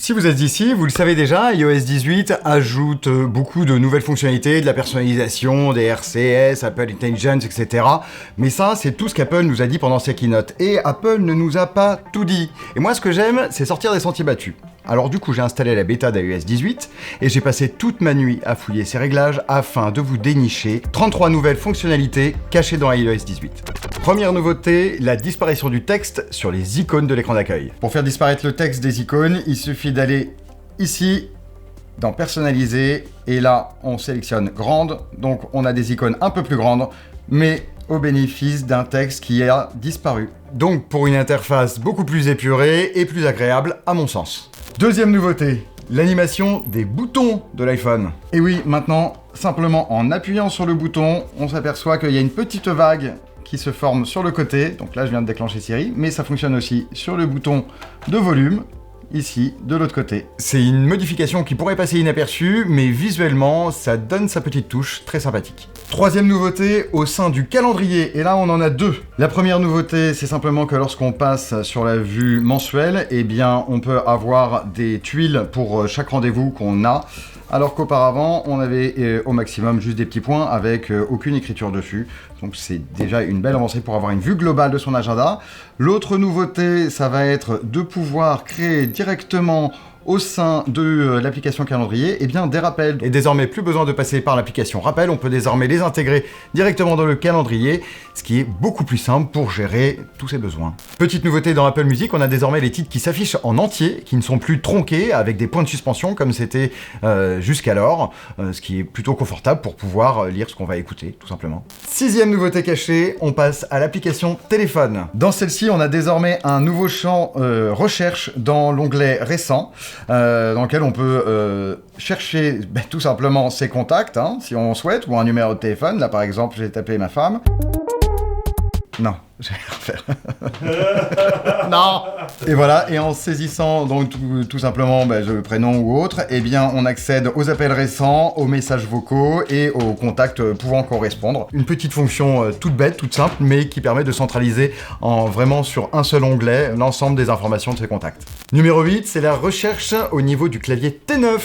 Si vous êtes ici, vous le savez déjà, iOS 18 ajoute beaucoup de nouvelles fonctionnalités, de la personnalisation, des RCS, Apple Intelligence, etc. Mais ça, c'est tout ce qu'Apple nous a dit pendant ses keynotes. Et Apple ne nous a pas tout dit. Et moi, ce que j'aime, c'est sortir des sentiers battus. Alors du coup, j'ai installé la bêta d'iOS 18 et j'ai passé toute ma nuit à fouiller ces réglages afin de vous dénicher 33 nouvelles fonctionnalités cachées dans iOS 18. Première nouveauté, la disparition du texte sur les icônes de l'écran d'accueil. Pour faire disparaître le texte des icônes, il suffit d'aller ici dans personnaliser et là on sélectionne grande, donc on a des icônes un peu plus grandes, mais au bénéfice d'un texte qui a disparu. Donc pour une interface beaucoup plus épurée et plus agréable à mon sens. Deuxième nouveauté, l'animation des boutons de l'iPhone. Et oui, maintenant, simplement en appuyant sur le bouton, on s'aperçoit qu'il y a une petite vague qui se forme sur le côté. Donc là, je viens de déclencher Siri, mais ça fonctionne aussi sur le bouton de volume, ici, de l'autre côté. C'est une modification qui pourrait passer inaperçue, mais visuellement, ça donne sa petite touche très sympathique. Troisième nouveauté, au sein du calendrier, et là on en a deux. La première nouveauté, c'est simplement que lorsqu'on passe sur la vue mensuelle, eh bien on peut avoir des tuiles pour chaque rendez-vous qu'on a, alors qu'auparavant, on avait au maximum juste des petits points avec aucune écriture dessus. Donc c'est déjà une belle avancée pour avoir une vue globale de son agenda. L'autre nouveauté, ça va être de pouvoir créer directement au sein de l'application calendrier, des rappels. Et désormais, plus besoin de passer par l'application rappel, on peut désormais les intégrer directement dans le calendrier, ce qui est beaucoup plus simple pour gérer tous ses besoins. Petite nouveauté dans Apple Music, on a désormais les titres qui s'affichent en entier, qui ne sont plus tronqués avec des points de suspension comme c'était jusqu'alors, ce qui est plutôt confortable pour pouvoir lire ce qu'on va écouter, tout simplement. Sixième nouveauté cachée, on passe à l'application téléphone. Dans celle-ci, on a désormais un nouveau champ recherche dans l'onglet récent, dans lequel on peut chercher tout simplement ses contacts, si on souhaite, ou un numéro de téléphone. Là, par exemple, j'ai tapé ma femme. Non, je vais refaire. Non. Et voilà, et en saisissant donc tout simplement le prénom ou autre, on accède aux appels récents, aux messages vocaux et aux contacts pouvant correspondre. Une petite fonction toute bête, toute simple, mais qui permet de centraliser vraiment sur un seul onglet l'ensemble des informations de ces contacts. Numéro 8, c'est la recherche au niveau du clavier T9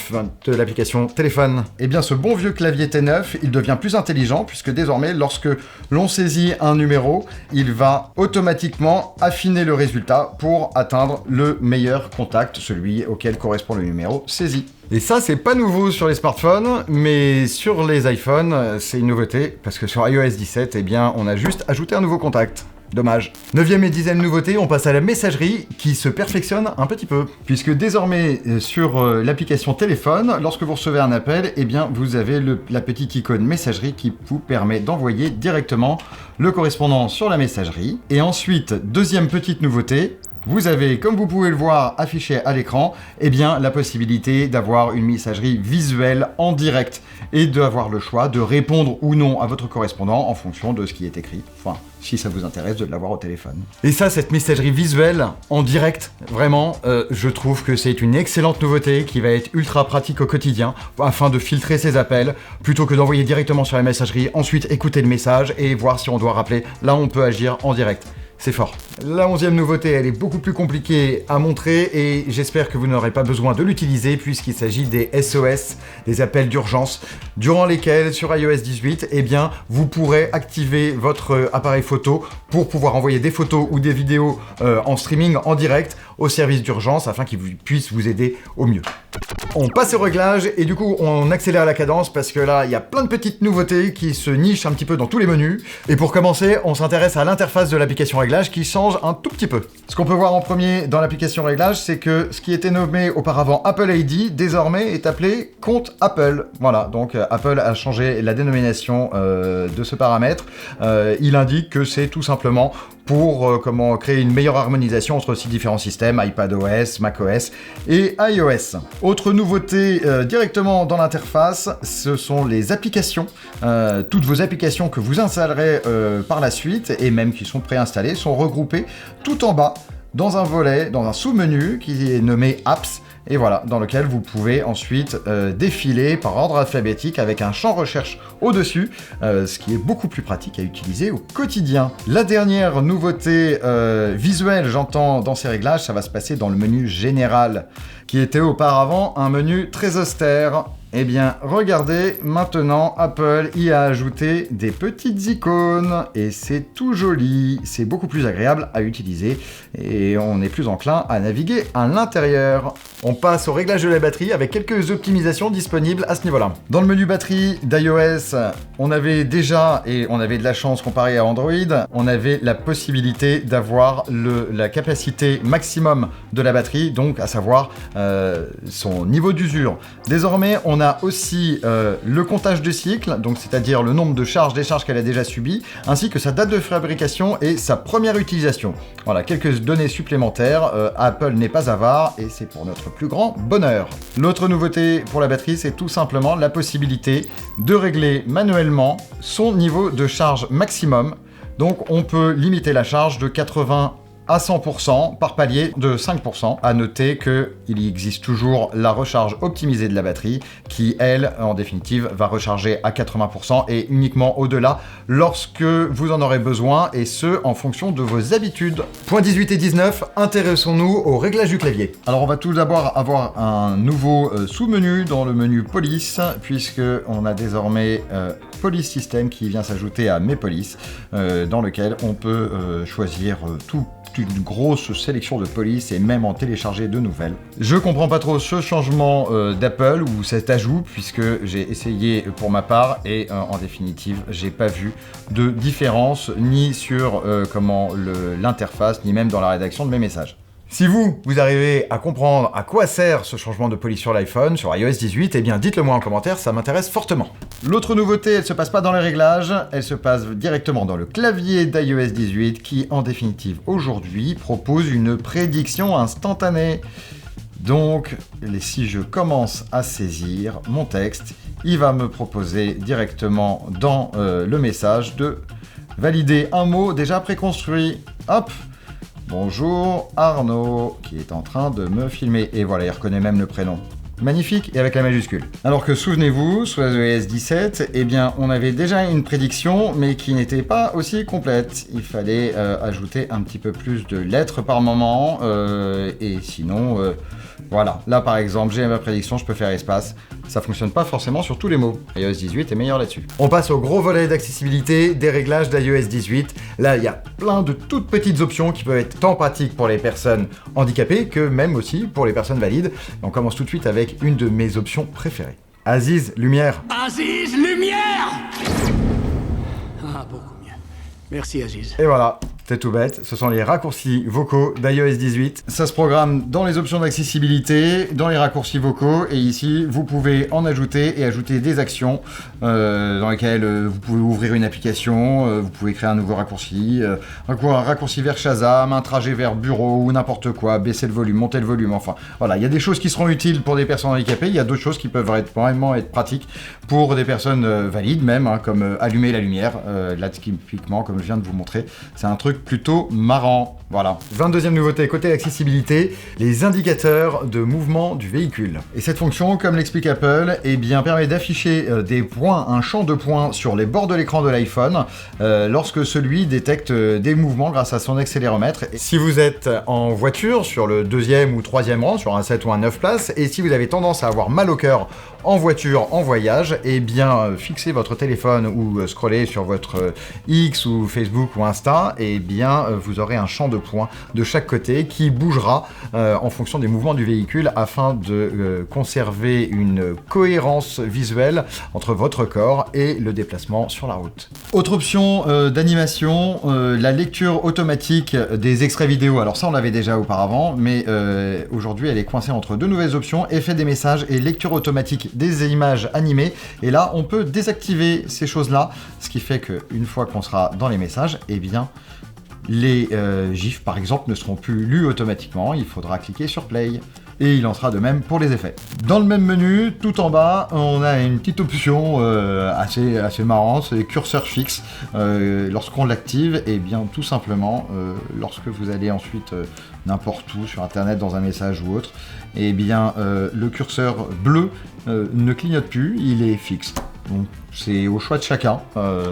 de l'application téléphone. Ce bon vieux clavier T9, il devient plus intelligent puisque désormais, lorsque l'on saisit un numéro, il va automatiquement affiner le résultat pour atteindre le meilleur contact, celui auquel correspond le numéro saisi. Et ça, c'est pas nouveau sur les smartphones, mais sur les iPhones, c'est une nouveauté, parce que sur iOS 17, on a juste ajouté un nouveau contact. Dommage. 9e et 10e nouveauté, on passe à la messagerie qui se perfectionne un petit peu. Puisque désormais, sur l'application téléphone, lorsque vous recevez un appel, vous avez la petite icône messagerie qui vous permet d'envoyer directement le correspondant sur la messagerie. Et ensuite, deuxième petite nouveauté, vous avez, comme vous pouvez le voir affiché à l'écran, la possibilité d'avoir une messagerie visuelle en direct et d'avoir le choix de répondre ou non à votre correspondant en fonction de ce qui est écrit. Enfin, si ça vous intéresse de l'avoir au téléphone. Et ça, cette messagerie visuelle en direct, vraiment, je trouve que c'est une excellente nouveauté qui va être ultra pratique au quotidien afin de filtrer ses appels plutôt que d'envoyer directement sur la messagerie, ensuite écouter le message et voir si on doit rappeler. Là, on peut agir en direct. C'est fort. La 11e nouveauté, elle est beaucoup plus compliquée à montrer et j'espère que vous n'aurez pas besoin de l'utiliser puisqu'il s'agit des SOS, des appels d'urgence, durant lesquels sur iOS 18, vous pourrez activer votre appareil photo pour pouvoir envoyer des photos ou des vidéos en streaming en direct au service d'urgence afin qu'il puisse vous aider au mieux. On passe au réglage et du coup on accélère la cadence parce que là il y a plein de petites nouveautés qui se nichent un petit peu dans tous les menus. Et pour commencer, on s'intéresse à l'interface de l'application réglage qui change un tout petit peu. Ce qu'on peut voir en premier dans l'application réglage, c'est que ce qui était nommé auparavant Apple ID, désormais est appelé compte Apple. Voilà, donc Apple a changé la dénomination de ce paramètre. Il indique que c'est tout simplement pour créer une meilleure harmonisation entre ces différents systèmes, iPadOS, macOS et iOS. Autre nouveauté directement dans l'interface, ce sont les applications. Toutes vos applications que vous installerez par la suite, et même qui sont préinstallées, sont regroupées tout en bas dans un volet, dans un sous-menu qui est nommé Apps, et voilà, dans lequel vous pouvez ensuite défiler par ordre alphabétique avec un champ recherche au-dessus, ce qui est beaucoup plus pratique à utiliser au quotidien. La dernière nouveauté visuelle, j'entends, dans ces réglages, ça va se passer dans le menu général, qui était auparavant un menu très austère. Eh bien, regardez, maintenant, Apple y a ajouté des petites icônes, et c'est tout joli, c'est beaucoup plus agréable à utiliser, et on est plus enclin à naviguer à l'intérieur. On passe au réglage de la batterie avec quelques optimisations disponibles à ce niveau-là. Dans le menu batterie d'iOS, on avait déjà, et on avait de la chance comparé à Android, on avait la possibilité d'avoir la capacité maximum de la batterie, donc à savoir son niveau d'usure. Désormais, on a aussi le comptage de cycles, donc c'est-à-dire le nombre de charges-décharges qu'elle a déjà subies, ainsi que sa date de fabrication et sa première utilisation. Voilà, quelques données supplémentaires. Apple n'est pas avare et c'est pour notre plus grand bonheur. L'autre nouveauté pour la batterie, c'est tout simplement la possibilité de régler manuellement son niveau de charge maximum. Donc on peut limiter la charge de 80 à 100% par palier de 5%. À noter qu'il existe toujours la recharge optimisée de la batterie qui, elle, en définitive, va recharger à 80% et uniquement au-delà lorsque vous en aurez besoin, et ce, en fonction de vos habitudes. Points 18 et 19, intéressons-nous au réglage du clavier. Alors on va tout d'abord avoir un nouveau sous-menu dans le menu Police, puisque on a désormais Police System qui vient s'ajouter à Mes Polices, dans lequel on peut choisir une grosse sélection de polices et même en télécharger de nouvelles. Je comprends pas trop ce changement d'Apple ou cet ajout, puisque j'ai essayé pour ma part et en définitive j'ai pas vu de différence ni sur comment l'interface ni même dans la rédaction de mes messages. Si vous arrivez à comprendre à quoi sert ce changement de police sur l'iPhone, sur iOS 18, eh bien dites-le moi en commentaire, ça m'intéresse fortement. L'autre nouveauté, elle se passe pas dans les réglages, elle se passe directement dans le clavier d'iOS 18 qui, en définitive, aujourd'hui, propose une prédiction instantanée. Donc, si je commence à saisir mon texte, il va me proposer directement dans le message de valider un mot déjà préconstruit. Hop! Bonjour Arnaud, qui est en train de me filmer. Et voilà, il reconnaît même le prénom. Magnifique, et avec la majuscule. Alors que souvenez-vous, sur iOS 17, eh bien, on avait déjà une prédiction, mais qui n'était pas aussi complète. Il fallait ajouter un petit peu plus de lettres par moment, et sinon, voilà. Là, par exemple, j'ai ma prédiction, je peux faire espace. Ça fonctionne pas forcément sur tous les mots. iOS 18 est meilleur là-dessus. On passe au gros volet d'accessibilité des réglages d'iOS 18. Là, il y a plein de toutes petites options qui peuvent être tant pratiques pour les personnes handicapées que même aussi pour les personnes valides. On commence tout de suite avec une de mes options préférées. Aziz Lumière. Aziz Lumière. Ah, beaucoup mieux. Merci Aziz. Et voilà. C'est tout bête, ce sont les raccourcis vocaux d'iOS 18. Ça se programme dans les options d'accessibilité, dans les raccourcis vocaux, et ici, vous pouvez en ajouter et ajouter des actions dans lesquelles vous pouvez ouvrir une application, vous pouvez créer un nouveau raccourci, un raccourci vers Shazam, un trajet vers bureau ou n'importe quoi, baisser le volume, monter le volume, enfin voilà, il y a des choses qui seront utiles pour des personnes handicapées, il y a d'autres choses qui peuvent vraiment être pratiques pour des personnes valides même, hein, comme allumer la lumière, là typiquement comme je viens de vous montrer, c'est un truc plutôt marrant. Voilà. 22e nouveauté côté accessibilité, les indicateurs de mouvement du véhicule. Et cette fonction, comme l'explique Apple, eh bien, permet d'afficher des points, un champ de points sur les bords de l'écran de l'iPhone lorsque celui détecte des mouvements grâce à son accéléromètre. Et si vous êtes en voiture, sur le 2e ou 3e rang, sur un 7 ou un 9 places, et si vous avez tendance à avoir mal au cœur en voiture, en voyage, eh bien, fixez votre téléphone ou scrollez sur votre X ou Facebook ou Insta, et bien, vous aurez un champ de points de chaque côté qui bougera en fonction des mouvements du véhicule afin de conserver une cohérence visuelle entre votre corps et le déplacement sur la route. Autre option d'animation, la lecture automatique des extraits vidéo. Alors ça, on l'avait déjà auparavant, mais aujourd'hui, elle est coincée entre deux nouvelles options, effet des messages et lecture automatique des images animées. Et là, on peut désactiver ces choses-là, ce qui fait qu'une fois qu'on sera dans les messages, eh bien, les GIFs, par exemple, ne seront plus lus automatiquement. Il faudra cliquer sur Play. et il en sera de même pour les effets. Dans le même menu, tout en bas, on a une petite option assez marrante, c'est curseur fixe. Lorsqu'on l'active, et bien tout simplement, lorsque vous allez ensuite n'importe où sur internet dans un message ou autre, et bien le curseur bleu ne clignote plus, il est fixe. Donc c'est au choix de chacun,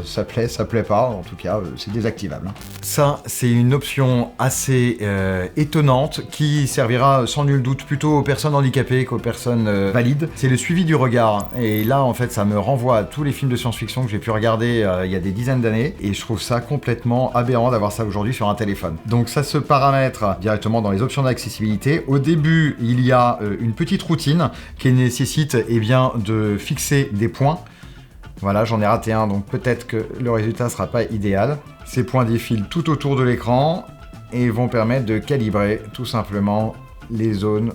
ça plaît pas, en tout cas c'est désactivable. Ça c'est une option assez étonnante qui servira sans nul doute plutôt aux personnes handicapées qu'aux personnes valides. C'est le suivi du regard, et là en fait ça me renvoie à tous les films de science-fiction que j'ai pu regarder il y a des dizaines d'années, et je trouve ça complètement aberrant d'avoir ça aujourd'hui sur un téléphone. Donc ça se paramètre directement dans les options d'accessibilité. Au début il y a une petite routine qui nécessite bien de fixer des points. Voilà, j'en ai raté un, donc peut-être que le résultat sera pas idéal. Ces points défilent tout autour de l'écran et vont permettre de calibrer tout simplement les zones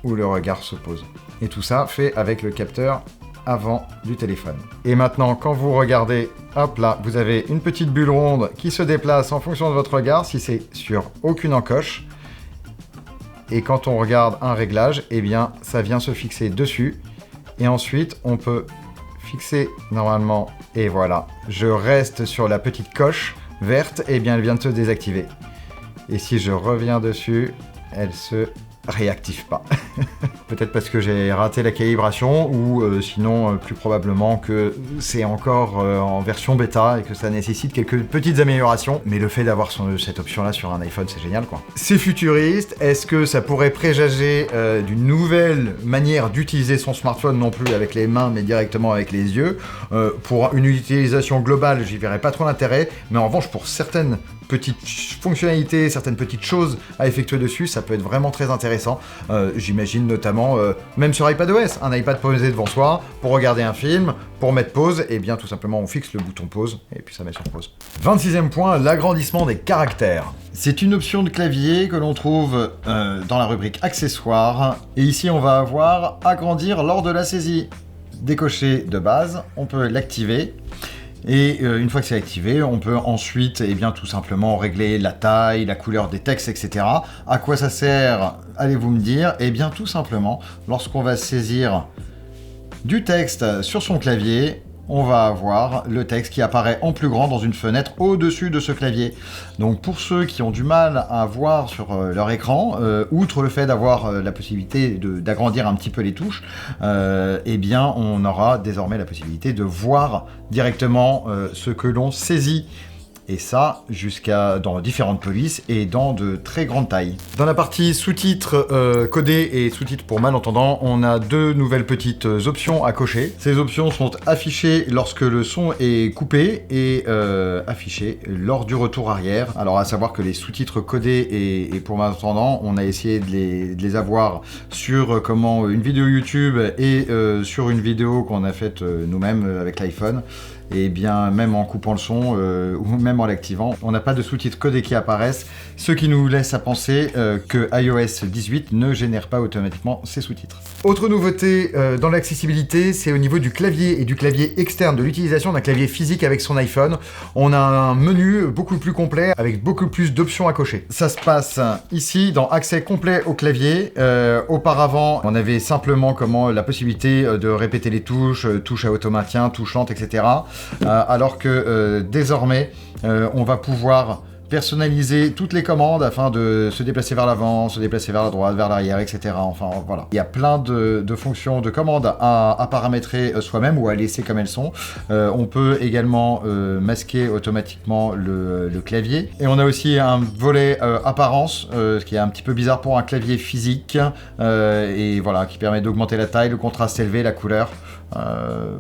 où le regard se pose. Et tout ça fait avec le capteur avant du téléphone. Et maintenant, quand vous regardez, hop là, vous avez une petite bulle ronde qui se déplace en fonction de votre regard, si c'est sur aucune encoche. Et quand on regarde un réglage, eh bien, ça vient se fixer dessus. Et ensuite, on peut fixer normalement, et voilà, je reste sur la petite coche verte, et bien elle vient de se désactiver. Et si je reviens dessus, elle se réactive pas. Peut-être parce que j'ai raté la calibration, ou sinon plus probablement que c'est encore en version bêta et que ça nécessite quelques petites améliorations. Mais le fait d'avoir cette option là sur un iPhone, c'est génial quoi. C'est futuriste. Est-ce que ça pourrait présager d'une nouvelle manière d'utiliser son smartphone, non plus avec les mains mais directement avec les yeux? Pour une utilisation globale, j'y verrais pas trop l'intérêt, mais en revanche pour certaines petites fonctionnalités, certaines petites choses à effectuer dessus, ça peut être vraiment très intéressant. J'imagine notamment, même sur iPadOS, un iPad posé devant soi, pour regarder un film, pour mettre pause, et bien tout simplement on fixe le bouton pause, et puis ça met sur pause. 26e point, l'agrandissement des caractères. C'est une option de clavier que l'on trouve dans la rubrique accessoires, et ici on va avoir agrandir lors de la saisie. Décoché de base, on peut l'activer. Et une fois que c'est activé, on peut ensuite bien, tout simplement régler la taille, la couleur des textes, etc. À quoi ça sert, allez-vous me dire? Eh bien tout simplement, lorsqu'on va saisir du texte sur son clavier, on va avoir le texte qui apparaît en plus grand dans une fenêtre au-dessus de ce clavier. Donc pour ceux qui ont du mal à voir sur leur écran, outre le fait d'avoir la possibilité d'agrandir un petit peu les touches, eh bien on aura désormais la possibilité de voir directement ce que l'on saisit. Et ça, jusqu'à dans différentes polices et dans de très grandes tailles. Dans la partie sous-titres codés et sous-titres pour malentendants, on a deux nouvelles petites options à cocher. Ces options sont affichées lorsque le son est coupé et affichées lors du retour arrière. Alors à savoir que les sous-titres codés et pour malentendants, on a essayé de les avoir sur une vidéo YouTube et sur une vidéo qu'on a faite nous-mêmes avec l'iPhone. Et bien même en coupant le son ou même en l'activant, on n'a pas de sous-titres codés qui apparaissent, ce qui nous laisse à penser que iOS 18 ne génère pas automatiquement ces sous-titres. Autre nouveauté dans l'accessibilité, c'est au niveau du clavier et du clavier externe, de l'utilisation d'un clavier physique avec son iPhone. On a un menu beaucoup plus complet avec beaucoup plus d'options à cocher. Ça se passe ici dans accès complet au clavier. Auparavant, on avait simplement la possibilité de répéter les touches, touche à automaintien, touche lente, etc. Alors que désormais, on va pouvoir personnaliser toutes les commandes afin de se déplacer vers l'avant, se déplacer vers la droite, vers l'arrière, etc. Enfin voilà. Il y a plein de fonctions, de commandes à paramétrer soi-même ou à laisser comme elles sont. On peut également masquer automatiquement le clavier. Et on a aussi un volet apparence, ce qui est un petit peu bizarre pour un clavier physique. Et voilà, qui permet d'augmenter la taille, le contraste élevé, la couleur.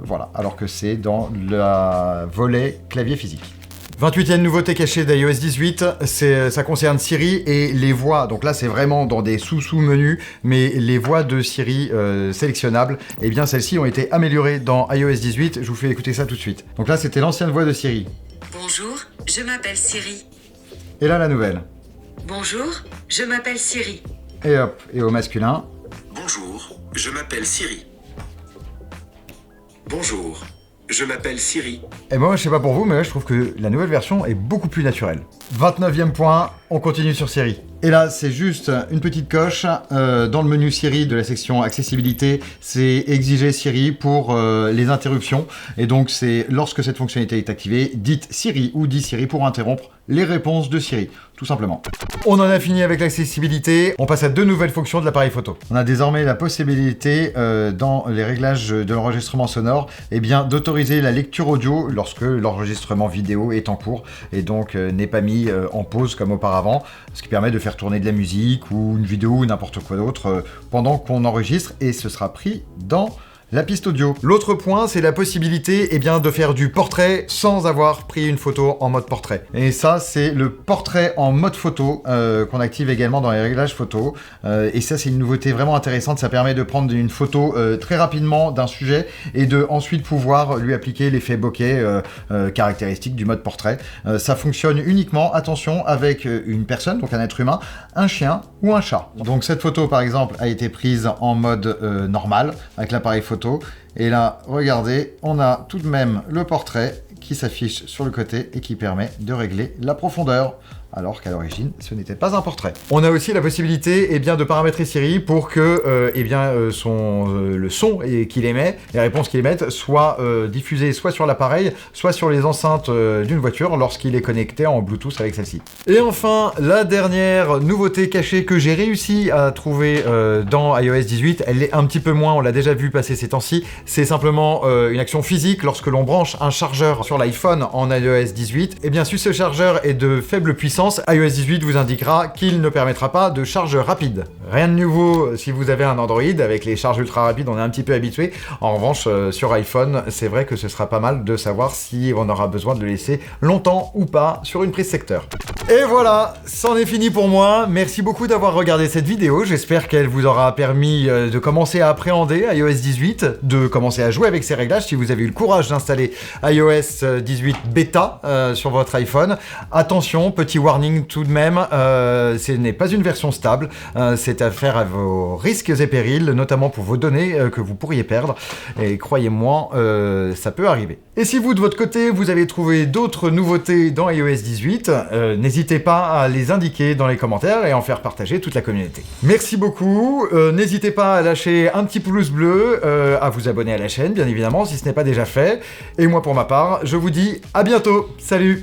Voilà, alors que c'est dans le volet clavier physique. 28e nouveauté cachée d'iOS 18, ça concerne Siri et les voix. Donc là, c'est vraiment dans des sous-menus, mais les voix de Siri sélectionnables, eh bien celles-ci ont été améliorées dans iOS 18. Je vous fais écouter ça tout de suite. Donc là, c'était l'ancienne voix de Siri. Bonjour, je m'appelle Siri. Et là, la nouvelle. Bonjour, je m'appelle Siri. Et hop, et au masculin. Bonjour, je m'appelle Siri. Bonjour, je m'appelle Siri. Et moi, je sais pas pour vous, mais là, je trouve que la nouvelle version est beaucoup plus naturelle. 29e point, on continue sur Siri. Et là, c'est juste une petite coche dans le menu Siri de la section accessibilité, c'est exiger Siri pour les interruptions. Et donc, c'est lorsque cette fonctionnalité est activée, dites Siri ou dit Siri pour interrompre les réponses de Siri, tout simplement. On en a fini avec l'accessibilité, on passe à 2 nouvelles fonctions de l'appareil photo. On a désormais la possibilité, dans les réglages de l'enregistrement sonore, eh bien, d'autoriser la lecture audio lorsque l'enregistrement vidéo est en cours et donc n'est pas mis en pause comme auparavant, ce qui permet de faire tourner de la musique ou une vidéo ou n'importe quoi d'autre pendant qu'on enregistre et ce sera pris dans la piste audio. L'autre point, c'est la possibilité de faire du portrait sans avoir pris une photo en mode portrait. Et ça, c'est le portrait en mode photo qu'on active également dans les réglages photo. Et ça, c'est une nouveauté vraiment intéressante. Ça permet de prendre une photo très rapidement d'un sujet et de ensuite pouvoir lui appliquer l'effet bokeh caractéristique du mode portrait. Ça fonctionne uniquement, attention, avec une personne, donc un être humain, un chien ou un chat. Donc cette photo, par exemple, a été prise en mode normal avec l'appareil photo. Et là, regardez, on a tout de même le portrait qui s'affiche sur le côté et qui permet de régler la profondeur, alors qu'à l'origine, ce n'était pas un portrait. On a aussi la possibilité de paramétrer Siri pour que le son qu'il émet, les réponses qu'il émette, soient diffusées soit sur l'appareil, soit sur les enceintes d'une voiture lorsqu'il est connecté en Bluetooth avec celle-ci. Et enfin, la dernière nouveauté cachée que j'ai réussi à trouver dans iOS 18, elle est un petit peu moins, on l'a déjà vu passer ces temps-ci, c'est simplement une action physique lorsque l'on branche un chargeur sur l'iPhone en iOS 18. Et bien, si ce chargeur est de faible puissance, iOS 18 vous indiquera qu'il ne permettra pas de charge rapide. Rien de nouveau si vous avez un Android, avec les charges ultra rapides, on est un petit peu habitué. En revanche, sur iPhone, c'est vrai que ce sera pas mal de savoir si on aura besoin de le laisser longtemps ou pas sur une prise secteur. Et voilà, c'en est fini pour moi. Merci beaucoup d'avoir regardé cette vidéo. J'espère qu'elle vous aura permis de commencer à appréhender iOS 18, de commencer à jouer avec ces réglages si vous avez eu le courage d'installer iOS 18 bêta sur votre iPhone. Attention, petit warning tout de même, ce n'est pas une version stable, c'est affaire à vos risques et périls, notamment pour vos données que vous pourriez perdre, et croyez-moi, ça peut arriver. Et si vous, de votre côté, vous avez trouvé d'autres nouveautés dans iOS 18, n'hésitez pas à les indiquer dans les commentaires et à en faire partager toute la communauté. Merci beaucoup, n'hésitez pas à lâcher un petit pouce bleu, à vous abonner à la chaîne, bien évidemment, si ce n'est pas déjà fait, et moi pour ma part, je vous dis à bientôt, salut!